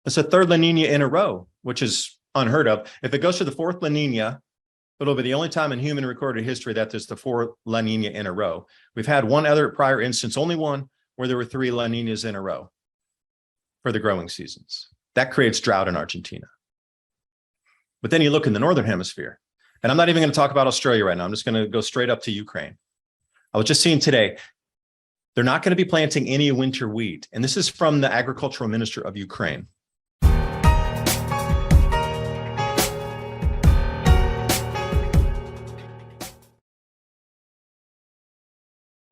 It's a third La Nina in a row, which is unheard of. If it goes to the fourth La Nina, it'll be the only time in human recorded history that there's the fourth La Nina in a row. We've had one other prior instance, only one, where there were 3 La Ninas in a row for the growing seasons. That creates drought in Argentina. But then you look in the Northern Hemisphere, and I'm not even going to talk about Australia right now. I'm just going to go straight up to Ukraine. I was just seeing today, they're not going to be planting any winter wheat. And this is from the agricultural minister of Ukraine.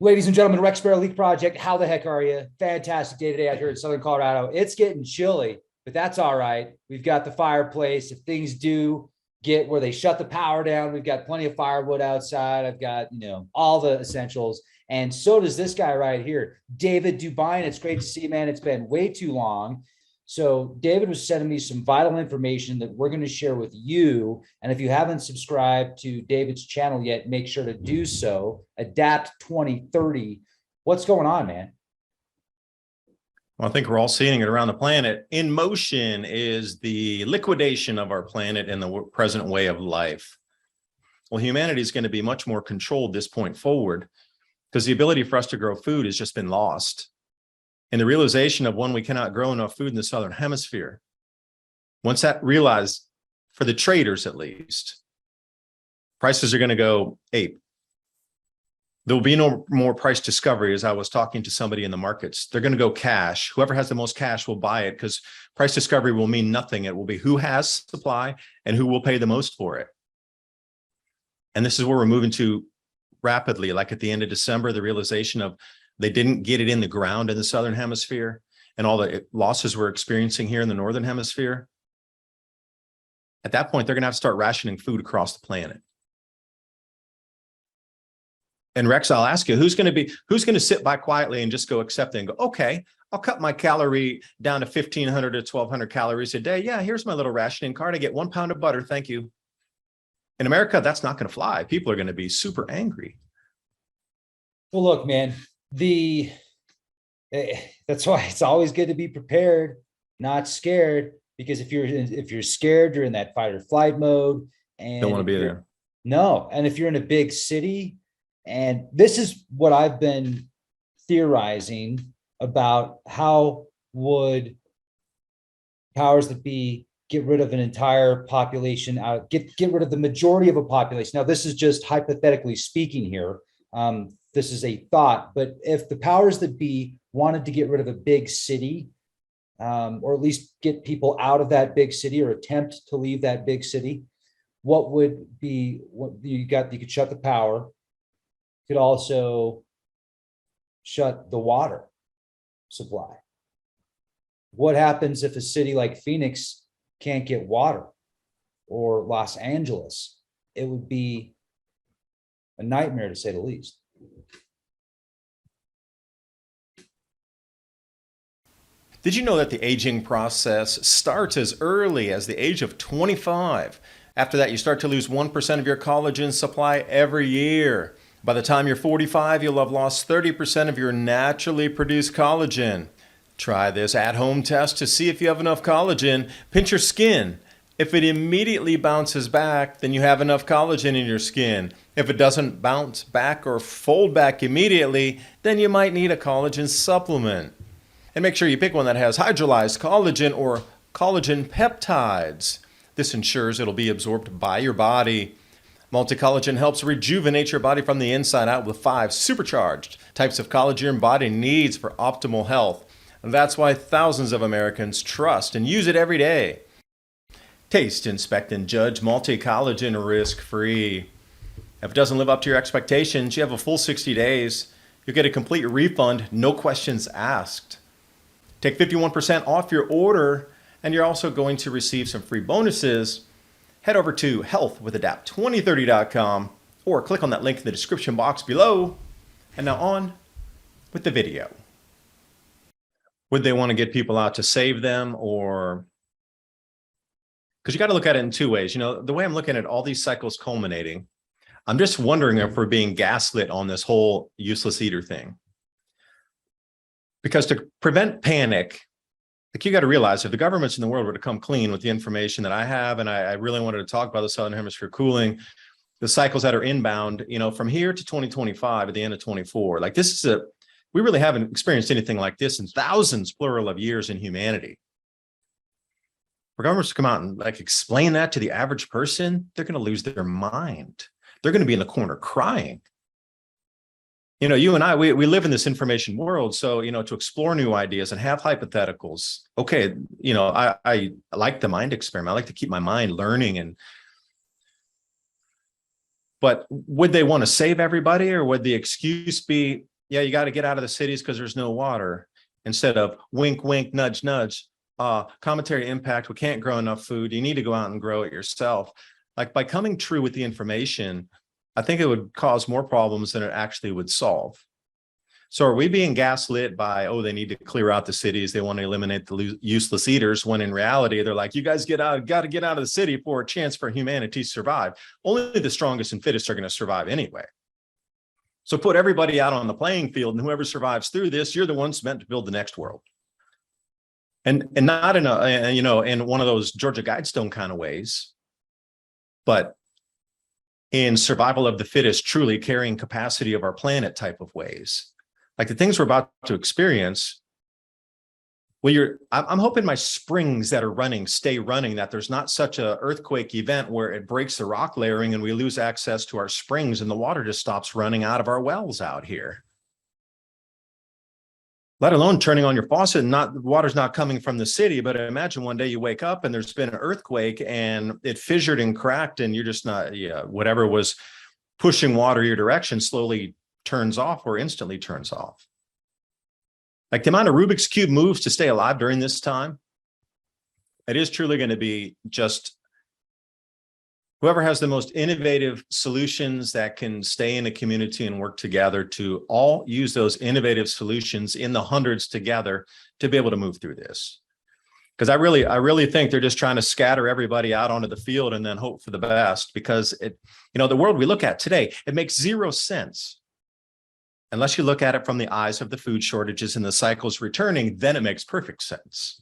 Ladies and gentlemen, Rex Bear, LeakProject, how the heck are you? Fantastic day today out here in Southern Colorado. It's getting chilly, but that's all right. We've got the fireplace. If things do get where they shut the power down, we've got plenty of firewood outside. I've got, all the essentials. And so does this guy right here, David DuByne. It's great to see you, man. It's been way too long. So David was sending me some vital information that we're going to share with you. And if you haven't subscribed to David's channel yet, make sure to do so. Adapt 2030. What's going on, man? Well, I think we're all seeing it around the planet. In motion is the liquidation of our planet and the present way of life. Well, humanity is going to be much more controlled this point forward because the ability for us to grow food has just been lost. And the realization of when we cannot grow enough food in the Southern Hemisphere, once that realized, for the traders at least, prices are going to go ape. There will be no more price discovery. As I was talking to somebody in the markets, they're going to go cash. Whoever has the most cash will buy it because price discovery will mean nothing. It will be who has supply and who will pay the most for it. And this is where we're moving to rapidly, like at the end of December, the realization of they didn't get it in the ground in the Southern Hemisphere and all the losses we're experiencing here in the Northern Hemisphere. At that point, they're going to have to start rationing food across the planet. And Rex, I'll ask you, who's going to sit by quietly and just go accept it and go, okay, I'll cut my calorie down to 1,500 to 1,200 calories a day. Yeah, here's my little rationing card. I get 1 pound of butter. Thank you. In America, that's not going to fly. People are going to be super angry. Well, look, man, that's why it's always good to be prepared, not scared, because if you're scared, you're in that fight or flight mode and don't want to be there. No. And if you're in a big city, and this is what I've been theorizing about, how would powers that be get rid of an entire population out, get rid of the majority of a population. Now, this is just hypothetically speaking here. This is a thought, but if the powers that be wanted to get rid of a big city, or at least get people out of that big city or attempt to leave that big city, what would be what you could shut the power, could also shut the water supply. What happens if a city like Phoenix can't get water, or Los Angeles? It would be a nightmare, to say the least. Did you know that the aging process starts as early as the age of 25? After that, you start to lose 1% of your collagen supply every year. By the time you're 45, you'll have lost 30% of your naturally produced collagen. Try this at-home test to see if you have enough collagen. Pinch your skin. If it immediately bounces back, then you have enough collagen in your skin. If it doesn't bounce back or fold back immediately, then you might need a collagen supplement. And make sure you pick one that has hydrolyzed collagen or collagen peptides. This ensures it'll be absorbed by your body. Multi-collagen helps rejuvenate your body from the inside out with 5 supercharged types of collagen your body needs for optimal health. And that's why thousands of Americans trust and use it every day. Taste, inspect, and judge multi-collagen risk-free. If it doesn't live up to your expectations, you have a full 60 days. You'll get a complete refund, no questions asked. Take 51% off your order, and you're also going to receive some free bonuses. Head over to healthwithadapt2030.com or click on that link in the description box below. And now on with the video. Would they want to get people out to save them, or because you got to look at it in 2 ways. The way I'm looking at all these cycles culminating, I'm just wondering if we're being gaslit on this whole useless eater thing. Because to prevent panic, Like, you got to realize, if the governments in the world were to come clean with the information that I have, and I really wanted to talk about the Southern Hemisphere cooling, the cycles that are inbound, from here to 2025 at the end of 24, like, we really haven't experienced anything like this in thousands, plural, of years in humanity. For governments to come out and like explain that to the average person, they're going to lose their mind. They're going to be in the corner crying. You and I, we live in this information world. So, to explore new ideas and have hypotheticals. Okay. I like the mind experiment. I like to keep my mind learning. But would they want to save everybody, or would the excuse be, yeah, you got to get out of the cities because there's no water, instead of wink, wink, nudge, nudge, commentary impact, we can't grow enough food, you need to go out and grow it yourself. Like, by coming true with the information, I think it would cause more problems than it actually would solve. So are we being gaslit by, oh, they need to clear out the cities, they want to eliminate the useless eaters, when in reality, they're like, you guys got to get out of the city for a chance for humanity to survive. Only the strongest and fittest are going to survive anyway. So put everybody out on the playing field, and whoever survives through this, you're the ones meant to build the next world. And not in in one of those Georgia Guidestone kind of ways, but in survival of the fittest, truly carrying capacity of our planet type of ways. Like the things we're about to experience. Well, I'm hoping my springs that are running stay running, that there's not such an earthquake event where it breaks the rock layering and we lose access to our springs and the water just stops running out of our wells out here. Let alone turning on your faucet and the water's not coming from the city. But imagine one day you wake up and there's been an earthquake and it fissured and cracked, and you're just not, whatever was pushing water your direction slowly turns off or instantly turns off. Like, the amount of Rubik's Cube moves to stay alive during this time, it is truly going to be just whoever has the most innovative solutions that can stay in a community and work together to all use those innovative solutions in the hundreds together to be able to move through this. Because I really think they're just trying to scatter everybody out onto the field and then hope for the best, because the world we look at today, it makes zero sense. Unless you look at it from the eyes of the food shortages and the cycles returning, then it makes perfect sense.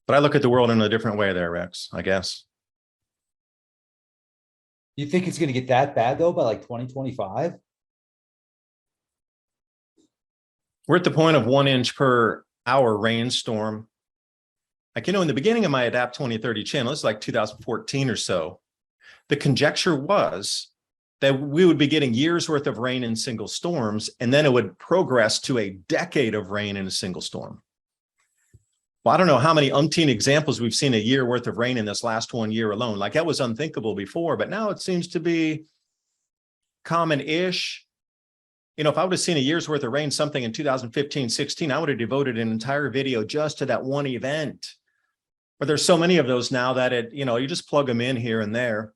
But I look at the world in a different way there, Rex, I guess. You think it's going to get that bad though by like 2025? We're at the point of 1 inch per hour rainstorm. Like, in the beginning of my Adapt 2030 channel, it's like 2014 or so, the conjecture was that we would be getting years worth of rain in single storms, and then it would progress to a decade of rain in a single storm. Well, I don't know how many umpteen examples we've seen a year worth of rain in this last 1 year alone. Like, that was unthinkable before, but now it seems to be common-ish. If I would have seen a year's worth of rain, something in 2015, 16, I would have devoted an entire video just to that one event. But there's so many of those now that you just plug them in here and there.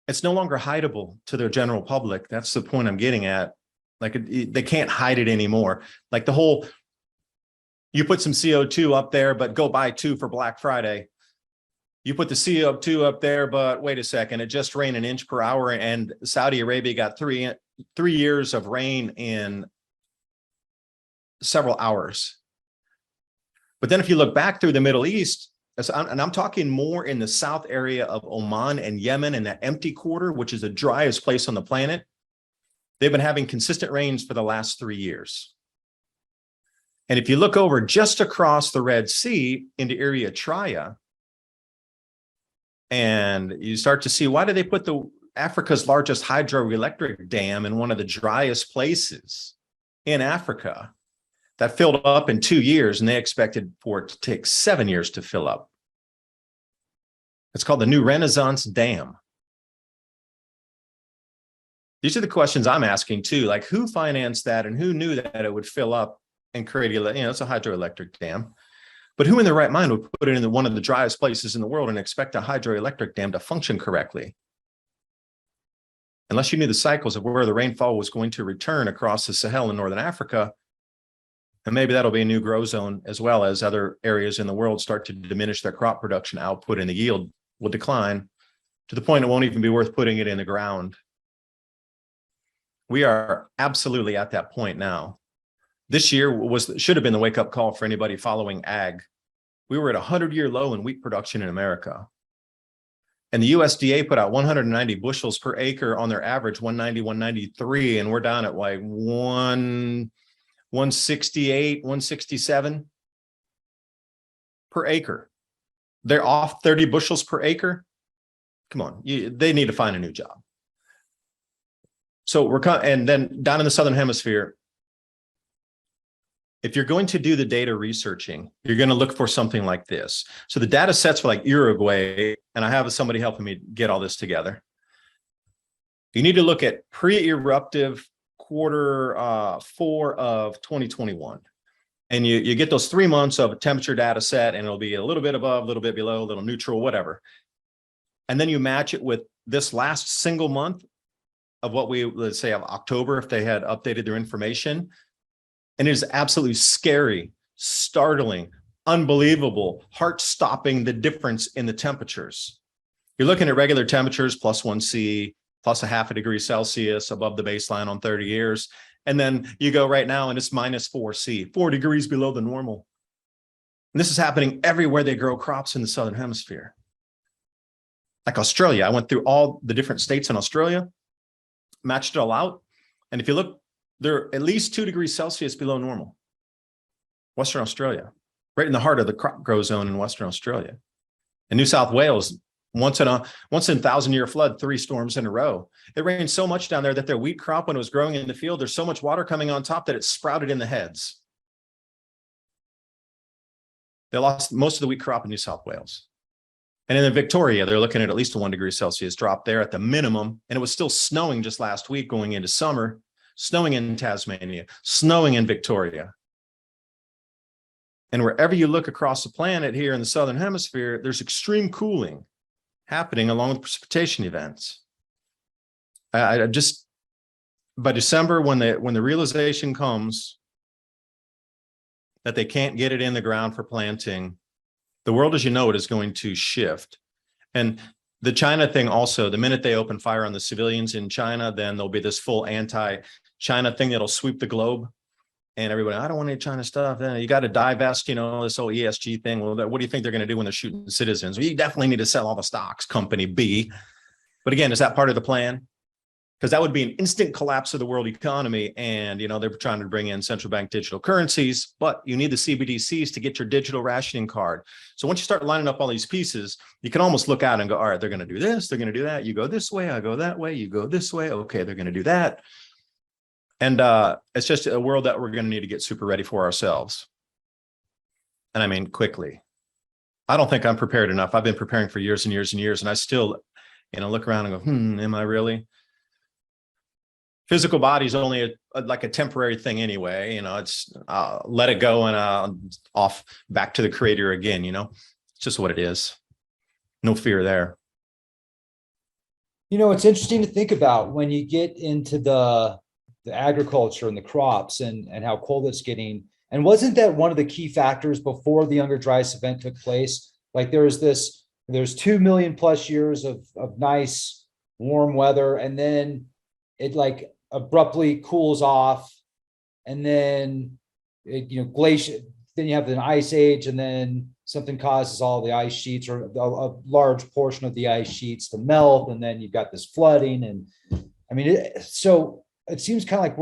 It's no longer hideable to the general public. That's the point I'm getting at. Like, they can't hide it anymore. Like, the whole, you put some CO2 up there, but go buy 2 for Black Friday. You put the CO2 up there, but wait a second, it just rained 1 inch per hour, and Saudi Arabia got 3 years of rain in several hours. But then if you look back through the Middle East, and I'm talking more in the south area of Oman and Yemen, and that empty quarter, which is the driest place on the planet, they've been having consistent rains for the last 3 years. And if you look over just across the Red Sea into Eritrea, and you start to see, why did they put Africa's largest hydroelectric dam in one of the driest places in Africa that filled up in 2 years, and they expected for it to take 7 years to fill up? It's called the New Renaissance Dam. These are the questions I'm asking too. Like, who financed that, and who knew that it would fill up and create, it's a hydroelectric dam. But who in their right mind would put it in one of the driest places in the world and expect a hydroelectric dam to function correctly? Unless you knew the cycles of where the rainfall was going to return across the Sahel in Northern Africa. And maybe that'll be a new grow zone, as well as other areas in the world start to diminish their crop production output, and the yield will decline to the point it won't even be worth putting it in the ground. We are absolutely at that point now. This year should have been the wake-up call for anybody following ag. We were at a 100-year low in wheat production in America. And the USDA put out 190 bushels per acre on their average, 190, 193, and we're down at like 168, 167 per acre. They're off 30 bushels per acre. Come on, they need to find a new job. So and then down in the Southern Hemisphere, if you're going to do the data researching, you're going to look for something like this. So the data sets for like Uruguay, and I have somebody helping me get all this together. You need to look at pre-eruptive quarter 4 of 2021. And you get those 3 months of a temperature data set, and it'll be a little bit above, a little bit below, a little neutral, whatever. And then you match it with this last single month of what let's say of October, if they had updated their information. And it is absolutely scary, startling, unbelievable, heart-stopping, the difference in the temperatures. You're looking at regular temperatures, +1°C, plus a half a degree Celsius above the baseline on 30 years. And then you go right now and it's -4°C, 4 degrees below the normal. And this is happening everywhere they grow crops in the Southern Hemisphere. Like Australia, I went through all the different states in Australia, matched it all out. And if you look, they're at least 2 degrees Celsius below normal. Western Australia, right in the heart of the crop grow zone in Western Australia. In New South Wales, once in a 1,000-year flood, 3 storms in a row. It rained so much down there that their wheat crop, when it was growing in the field, there's so much water coming on top that it sprouted in the heads. They lost most of the wheat crop in New South Wales. And in Victoria, they're looking at least a 1 degree Celsius drop there at the minimum. And it was still snowing just last week going into summer, snowing in Tasmania, snowing in Victoria. And wherever you look across the planet here in the Southern Hemisphere, there's extreme cooling happening along with precipitation events. I just, by December, when the realization comes that they can't get it in the ground for planting, the world as you know it is going to shift. And the China thing also, the minute they open fire on the civilians in China, then there'll be this full anti-China thing that'll sweep the globe. And everybody, I don't want any China stuff. You got to divest, this whole ESG thing. Well, what do you think they're going to do when they're shooting citizens? Well, you definitely need to sell all the stocks, company B. But again, is that part of the plan? Because that would be an instant collapse of the world economy. And, they're trying to bring in central bank digital currencies, but you need the CBDCs to get your digital rationing card. So once you start lining up all these pieces, you can almost look out and go, all right, they're going to do this, they're going to do that. You go this way, I go that way, you go this way. Okay, they're going to do that. And it's just a world that we're going to need to get super ready for ourselves. And I mean, quickly. I don't think I'm prepared enough. I've been preparing for years and years and years. And I still, look around and go, am I really? Physical body is only like a temporary thing anyway. It's let it go and off back to the creator again. It's just what it is. No fear there. It's interesting to think about when you get into the agriculture and the crops and how cold it's getting. And wasn't that one of the key factors before the Younger Dryas event took place? Like there's 2 million plus years of nice warm weather, and then it like abruptly cools off, and then glacier. Then you have an ice age, and then something causes all the ice sheets or a large portion of the ice sheets to melt, and then you've got this flooding. And I mean, so it seems kind of like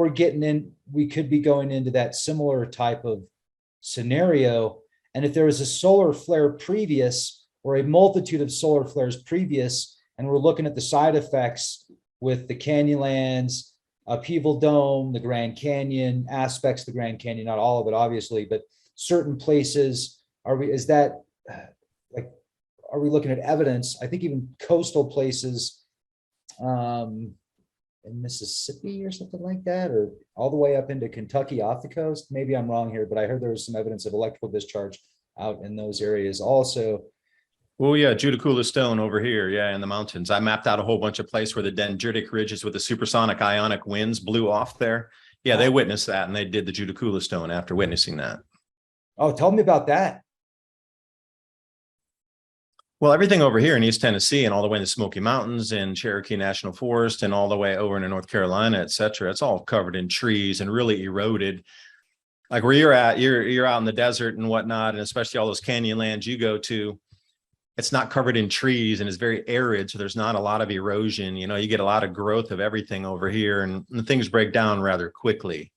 we could be going into that similar type of scenario. And if there was a solar flare previous, or a multitude of solar flares previous, and we're looking at the side effects with the Canyonlands, Upheaval Dome, the Grand Canyon, aspects of the Grand Canyon, not all of it, obviously, but certain places, are we looking at evidence? I think even coastal places, in Mississippi or something like that, or all the way up into Kentucky off the coast. Maybe I'm wrong here, but I heard there was some evidence of electrical discharge out in those areas also. Oh yeah, Judicula Stone over here, yeah, in the mountains. I mapped out a whole bunch of places where the dendritic ridges with the supersonic ionic winds blew off there. Yeah, they witnessed that, and they did the Judicula Stone after witnessing that. Oh, tell me about that. Well, everything over here in East Tennessee and all the way in the Smoky Mountains and Cherokee National Forest and all the way over into North Carolina, et cetera, it's all covered in trees and really eroded. Like where you're at, you're out in the desert and whatnot, and especially all those canyon lands you go to, it's not covered in trees and it's very arid, so there's not a lot of erosion. You know, you get a lot of growth of everything over here, and things break down rather quickly.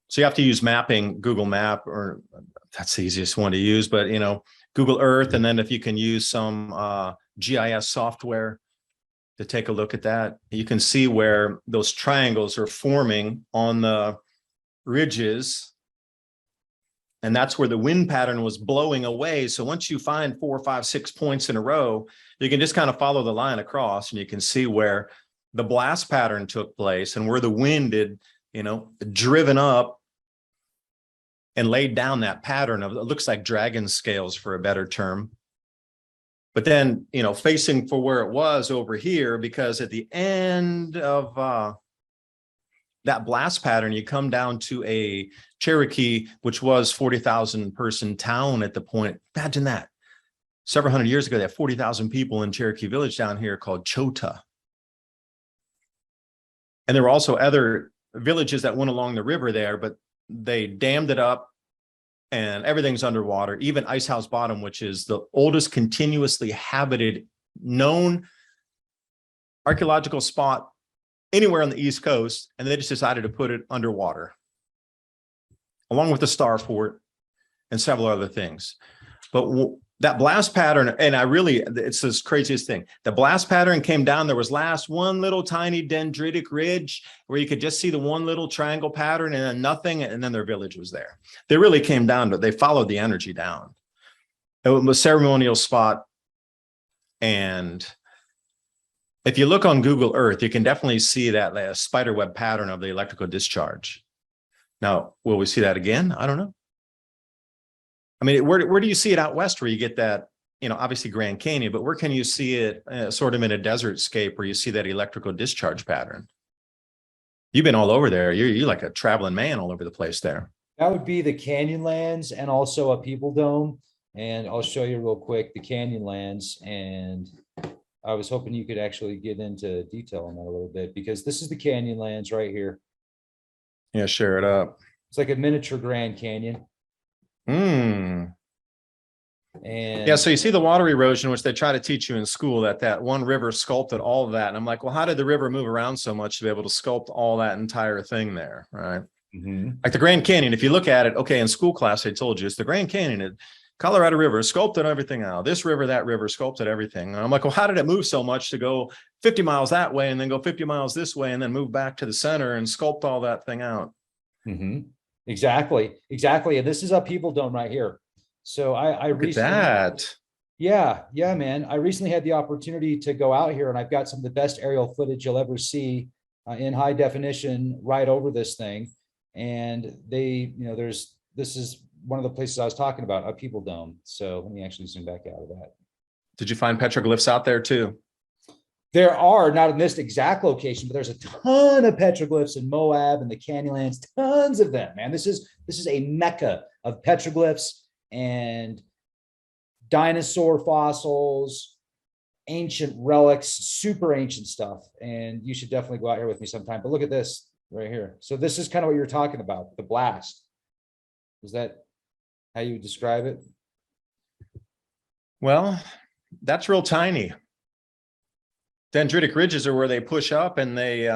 So you have to use mapping, Google Map, or that's the easiest one to use, but you know, Google Earth, and then if you can use some GIS software to take a look at that, you can see where those triangles are forming on the ridges, and that's where the wind pattern was blowing away. So once you find 4, 5, 6 points in a row, you can just kind of follow the line across, and you can see where the blast pattern took place and where the wind had, you know, driven up and laid down that pattern of, it looks like dragon scales for a better term. But then, you know, facing for where it was over here, because at the end of that blast pattern, you come down to a Cherokee, which was 40,000 person town at the point. Imagine that. Several hundred years ago, they had 40,000 people in Cherokee Village down here called Chota. And there were also other villages that went along the river there, but they dammed it up and everything's underwater. Even Ice House Bottom, which is the oldest continuously habited known archaeological spot anywhere on the East Coast, and they just decided to put it underwater, along with the Star Fort and several other things. But that blast pattern, and it's this craziest thing. The blast pattern came down. There was last one little tiny dendritic ridge where you could just see the one little triangle pattern and then nothing, and then their village was there. They really came down, but they followed the energy down. It was a ceremonial spot. And if you look on Google Earth, you can definitely see that spiderweb pattern of the electrical discharge. Now, will we see that again? I don't know. I mean, where do you see it out west where you get that, you know, obviously Grand Canyon, but where can you see it sort of in a desert scape where you see that electrical discharge pattern? You've been all over there. You're like a traveling man all over the place there. That would be the Canyonlands and also a People Dome. And I'll show you real quick the Canyonlands. And I was hoping you could actually get into detail on that a little bit, because this is the Canyonlands right here. Yeah, share it up. It's like a miniature Grand Canyon. And yeah, so you see the water erosion, which they try to teach you in school, that one river sculpted all of that. And I'm like, well, how did the river move around so much to be able to sculpt all that entire thing there, right? Like the Grand Canyon, if you look at it, okay, in school class, they told you it's the Grand Canyon, Colorado River sculpted everything out. This river, that river sculpted everything. And I'm like, well, how did it move so much to go 50 miles that way and then go 50 miles this way and then move back to the center and sculpt all that thing out? Exactly. And this is a People Dome right here. So I recently, that. Yeah, man. I recently had the opportunity to go out here, and I've got some of the best aerial footage you'll ever see in high definition right over this thing. And they, you know, this is one of the places I was talking about, a People Dome. So let me actually zoom back out of that. Did you find petroglyphs out there too? There are, not in this exact location, but there's a ton of petroglyphs in Moab and the Canyonlands, tons of them, man. This is a mecca of petroglyphs and dinosaur fossils, ancient relics, super ancient stuff. And you should definitely go out here with me sometime. But look at this right here. So this is kind of what you're talking about, the blast. Is that how you would describe it? Well, that's real tiny. Dendritic ridges are where they push up and they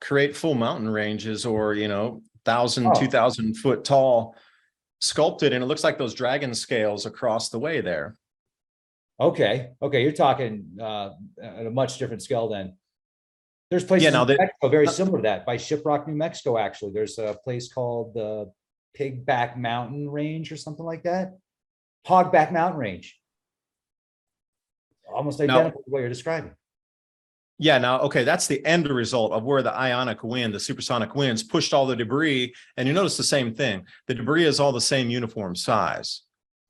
create full mountain ranges, or, you know, 1,000, 2,000 foot tall, sculpted. And it looks like those dragon scales across the way there. Okay. You're talking at a much different scale then. There's places in Mexico very similar to that, by Shiprock, New Mexico, actually. There's a place called the Pigback Mountain Range or something like that. Hogback Mountain Range. Almost identical to what you're describing. Yeah, now, okay, that's the end result of where the ionic wind, the supersonic winds pushed all the debris. And you notice the same thing. The debris is all the same uniform size,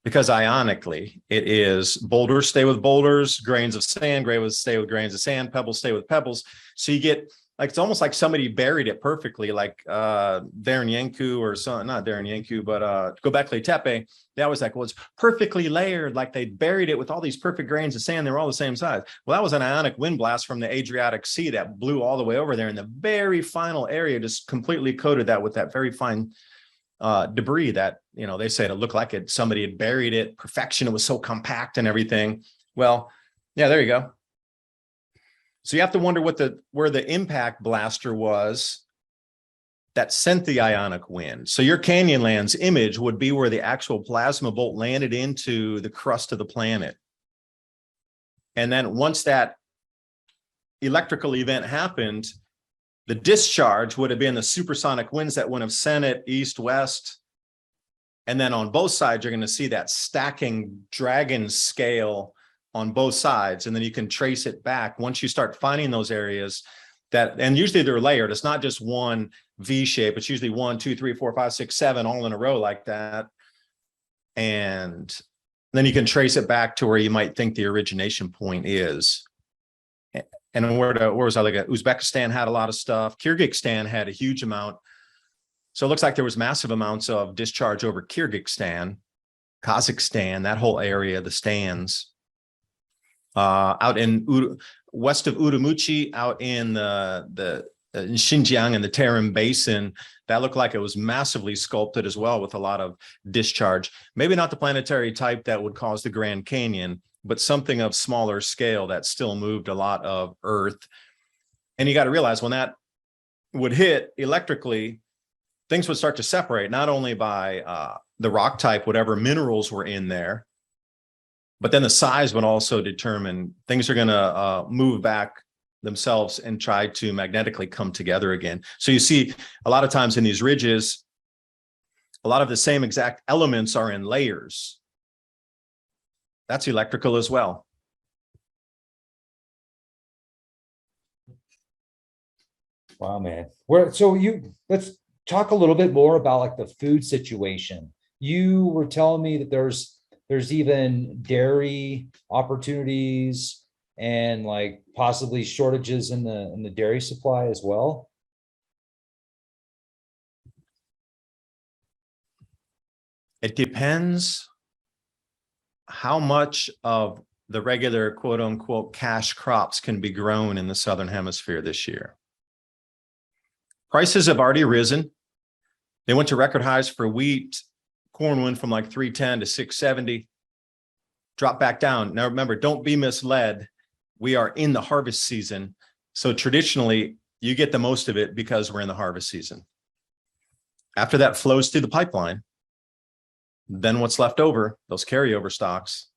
because ionically it is boulders stay with boulders, grains of sand, grains stay with grains of sand, pebbles stay with pebbles. So you get, like, it's almost like somebody buried it perfectly, like Darren Yanku or some, not Darren Yanku, but Göbekli Tepe. They always like, well, it's perfectly layered, like they buried it with all these perfect grains of sand. They were all the same size. Well, that was an ionic wind blast from the Adriatic Sea that blew all the way over there, and the very final area just completely coated that with that very fine debris that, they said it looked like somebody had buried it. Perfection. It was so compact and everything. Well, yeah, there you go. So you have to wonder where the impact blaster was that sent the ionic wind. So your Canyonlands image would be where the actual plasma bolt landed into the crust of the planet. And then once that electrical event happened, the discharge would have been the supersonic winds that would have sent it east, west. And then on both sides, you're going to see that stacking dragon scale on both sides. And then you can trace it back once you start finding those areas and usually they're layered. It's not just one V shape. It's usually 1, 2, 3, 4, 5, 6, 7 all in a row like that. And then you can trace it back to where you might think the origination point is. And where was I looking at? Uzbekistan had a lot of stuff. Kyrgyzstan had a huge amount. So it looks like there was massive amounts of discharge over Kyrgyzstan, Kazakhstan, that whole area, the stands. Out in west of Urumqi, out in in Xinjiang and the Tarim Basin, that looked like it was massively sculpted as well with a lot of discharge. Maybe not the planetary type that would cause the Grand Canyon, but something of smaller scale that still moved a lot of earth. And you got to realize when that would hit electrically, things would start to separate, not only by the rock type, whatever minerals were in there, but then the size would also determine things are going to move back themselves and try to magnetically come together again. So you see a lot of times in these ridges, a lot of the same exact elements are in layers. That's electrical as well. Wow, man. Let's talk a little bit more about like the food situation. You were telling me that there's even dairy opportunities and like possibly shortages in the dairy supply as well. It depends how much of the regular quote unquote cash crops can be grown in the Southern Hemisphere this year. Prices have already risen. They went to record highs for wheat. Corn went from like 310 to 670, dropped back down. Now remember, don't be misled. We are in the harvest season. So traditionally, you get the most of it because we're in the harvest season. After that flows through the pipeline, then what's left over, those carryover stocks.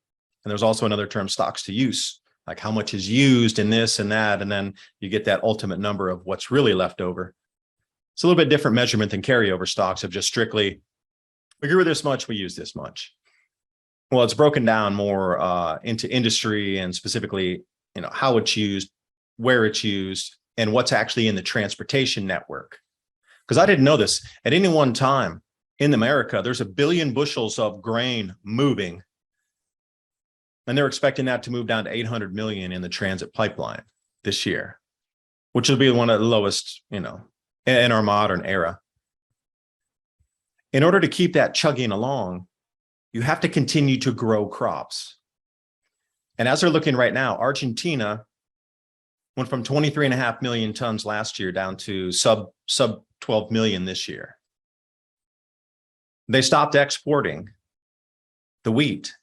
And there's also another term, stocks to use, like how much is used in this and that. And then you get that ultimate number of what's really left over. It's a little bit different measurement than carryover stocks of just strictly, we grew this much, we use this much. Well, it's broken down more into industry and specifically, how it's used, where it's used, and what's actually in the transportation network. Because I didn't know this. At any one time in America, there's 1 billion bushels of grain moving. And they're expecting that to move down to 800 million in the transit pipeline this year, which will be one of the lowest, in our modern era. In order to keep that chugging along, you have to continue to grow crops. And as they're looking right now, Argentina went from 23.5 million tons last year down to sub 12 million this year. They stopped exporting the wheat.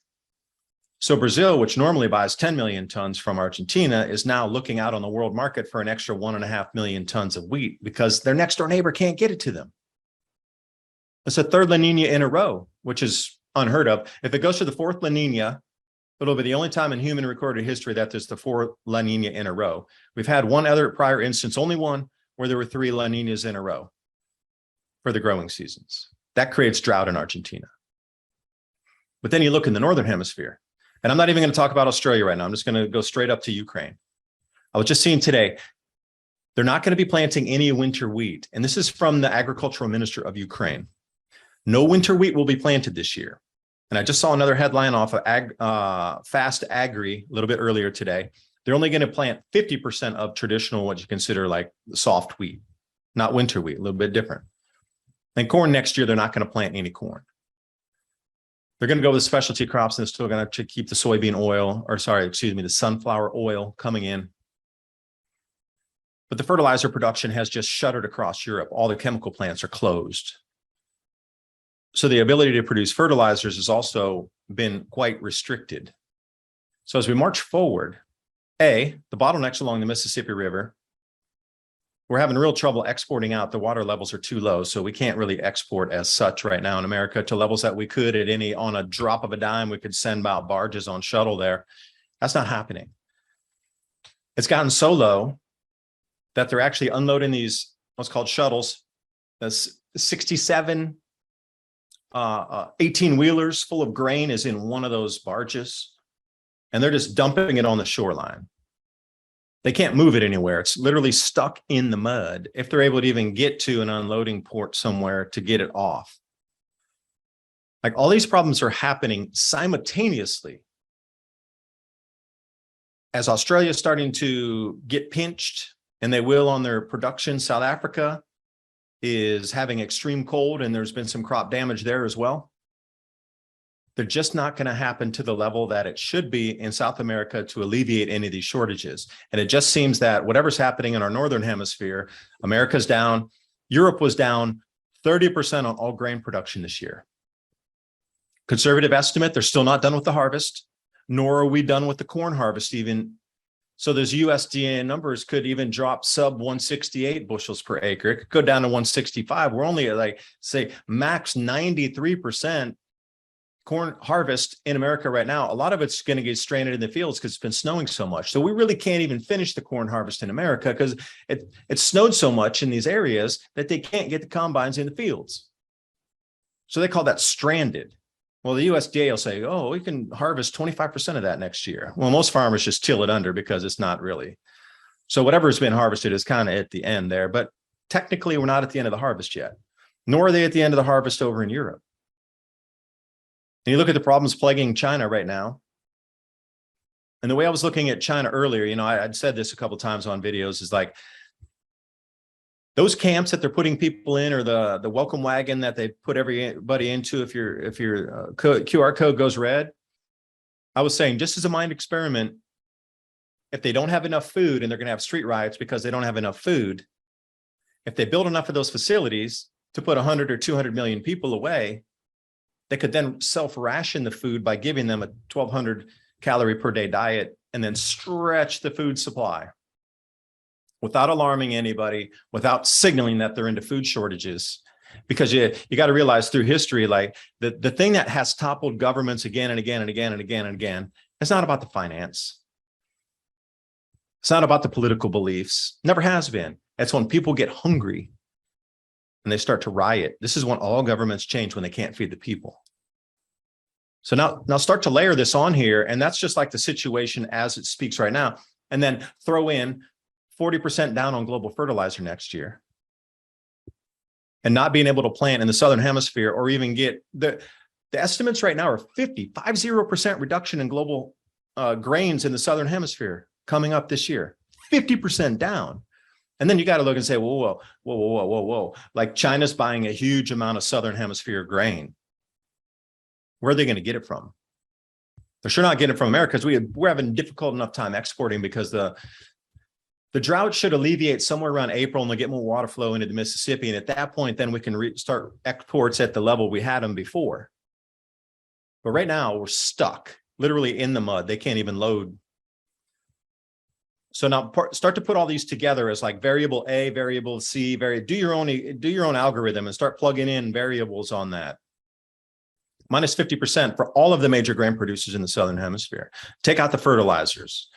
So Brazil, which normally buys 10 million tons from Argentina, is now looking out on the world market for an extra 1.5 million tons of wheat because their next door neighbor can't get it to them. It's a third La Nina in a row, which is unheard of. If it goes to the fourth La Nina, it'll be the only time in human recorded history that there's the 4 La Nina in a row. We've had one other prior instance, only one, where there were 3 La Ninas in a row for the growing seasons. That creates drought in Argentina. But then you look in the Northern Hemisphere, and I'm not even going to talk about Australia right now. I'm just going to go straight up to Ukraine. I was just seeing today, they're not going to be planting any winter wheat. And this is from the agricultural minister of Ukraine. No winter wheat will be planted this year. And I just saw another headline off of Fast Agri a little bit earlier today. They're only going to plant 50% of traditional, what you consider like soft wheat, not winter wheat, a little bit different. And corn next year, they're not going to plant any corn. They're going to go with specialty crops and they're still going to keep the soybean oil, the sunflower oil coming in. But the fertilizer production has just shuttered across Europe. All the chemical plants are closed. So the ability to produce fertilizers has also been quite restricted. So as we march forward, the bottlenecks along the Mississippi River, we're having real trouble exporting out. The water levels are too low, so we can't really export as such right now in America to levels that we could on a drop of a dime. We could send out barges on shuttle there. That's not happening. It's gotten so low that they're actually unloading these what's called shuttles. That's 67 18-wheelers full of grain is in one of those barges, and they're just dumping it on the shoreline. They can't move it anywhere. It's literally stuck in the mud if they're able to even get to an unloading port somewhere to get it off. Like, all these problems are happening simultaneously as Australia is starting to get pinched, and they will on their production. South Africa is having extreme cold, and there's been some crop damage there as well. They're just not going to happen to the level that it should be in South America to alleviate any of these shortages. And it just seems that whatever's happening in our northern hemisphere, America's down. Europe was down 30% on all grain production this year. Conservative estimate, they're still not done with the harvest, nor are we done with the corn harvest even. So those USDA numbers could even drop sub 168 bushels per acre. It could go down to 165. We're only at, like, say, max 93% corn harvest in America right now. A lot of it's going to get stranded in the fields because it's been snowing so much. So we really can't even finish the corn harvest in America because it snowed so much in these areas that they can't get the combines in the fields. So they call that stranded. Well, the USDA will say, oh, we can harvest 25% of that next year. Well, most farmers just till it under because it's not really. So whatever's been harvested is kind of at the end there. But technically, we're not at the end of the harvest yet, nor are they at the end of the harvest over in Europe. And you look at the problems plaguing China right now. And the way I was looking at China earlier, you know, I'd said this a couple of times on videos, is like, those camps that they're putting people in, or the welcome wagon that they put everybody into if your QR code goes red. I was saying, just as a mind experiment, if they don't have enough food and they're going to have street riots because they don't have enough food, if they build enough of those facilities to put 100 or 200 million people away, they could then self-ration the food by giving them a 1,200 calorie per day diet and then stretch the food supply without alarming anybody, without signaling that they're into food shortages. Because you got to realize through history, like, the thing that has toppled governments again and again and again and again and again, it's not about the finance. It's not about the political beliefs. Never has been. It's when people get hungry and they start to riot. This is when all governments change, when they can't feed the people. So now start to layer this on here, and that's just like the situation as it speaks right now. And then throw in 40% down on global fertilizer next year, and not being able to plant in the southern hemisphere, or even get the estimates right now are 50% reduction in global grains in the southern hemisphere coming up this year, 50% down. And then you got to look and say, whoa. Like, China's buying a huge amount of southern hemisphere grain. Where are they going to get it from? They're sure not getting it from America, because we're having a difficult enough time exporting, because the drought should alleviate somewhere around April, and they'll get more water flow into the Mississippi. And at that point, then we can start exports at the level we had them before. But right now, we're stuck literally in the mud. They can't even load. So now start to put all these together as like variable A, variable C, do your own algorithm and start plugging in variables on that. Minus 50% for all of the major grain producers in the southern hemisphere. Take out the fertilizers.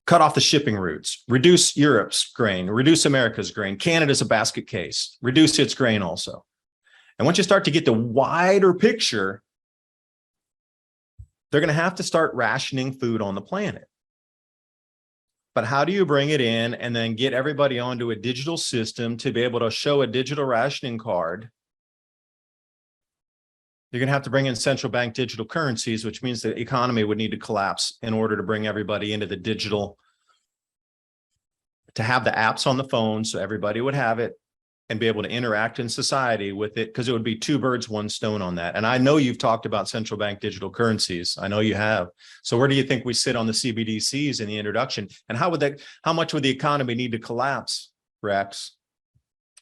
Cut off the shipping routes, reduce Europe's grain, reduce America's grain. Canada's a basket case, reduce its grain also. And once you start to get the wider picture, they're going to have to start rationing food on the planet. But how do you bring it in and then get everybody onto a digital system to be able to show a digital rationing card? You're going to have to bring in central bank digital currencies, which means the economy would need to collapse in order to bring everybody into the digital, to have the apps on the phone so everybody would have it and be able to interact in society with it, because it would be two birds, one stone on that. And I know you've talked about central bank digital currencies. I know you have. So where do you think we sit on the CBDCs in the introduction? And how much would the economy need to collapse, Rex,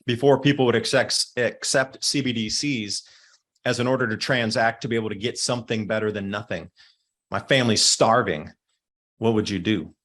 before people would accept CBDCs as in order to transact to be able to get something better than nothing. My family's starving. What would you do?